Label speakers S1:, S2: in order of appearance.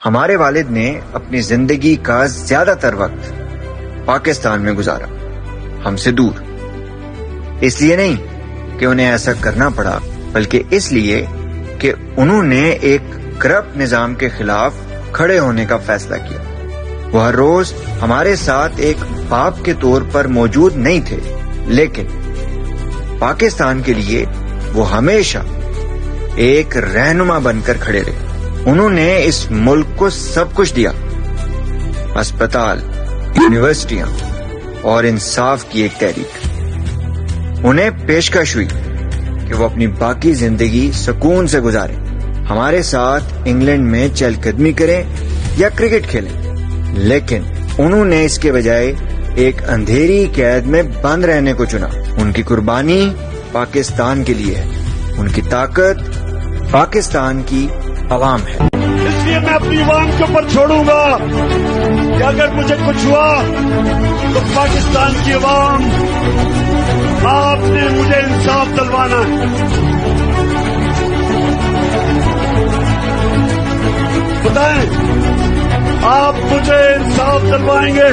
S1: ہمارے والد نے اپنی زندگی کا زیادہ تر وقت پاکستان میں گزارا، ہم سے دور۔ اس لیے نہیں کہ انہیں ایسا کرنا پڑا، بلکہ اس لیے کہ انہوں نے ایک کرپٹ نظام کے خلاف کھڑے ہونے کا فیصلہ کیا۔ وہ ہر روز ہمارے ساتھ ایک باپ کے طور پر موجود نہیں تھے، لیکن پاکستان کے لیے وہ ہمیشہ ایک رہنما بن کر کھڑے رہے۔ انہوں نے اس ملک کو سب کچھ دیا، اسپتال، یونیورسٹیاں اور انصاف کی ایک تحریک۔ انہیں پیشکش ہوئی کہ وہ اپنی باقی زندگی سکون سے گزاریں، ہمارے ساتھ انگلینڈ میں چہل قدمی کریں یا کرکٹ کھیلیں، لیکن انہوں نے اس کے بجائے ایک اندھیری قید میں بند رہنے کو چنا۔ ان کی قربانی پاکستان کے لیے ہے، ان کی طاقت پاکستان کی عوام ہے۔
S2: اس لیے میں اپنی عوام کے اوپر چھوڑوں گا کہ اگر مجھے کچھ ہوا تو پاکستان کی عوام، آپ نے مجھے انصاف دلوانا ہے۔ بتائیں، آپ مجھے انصاف دلوائیں گے؟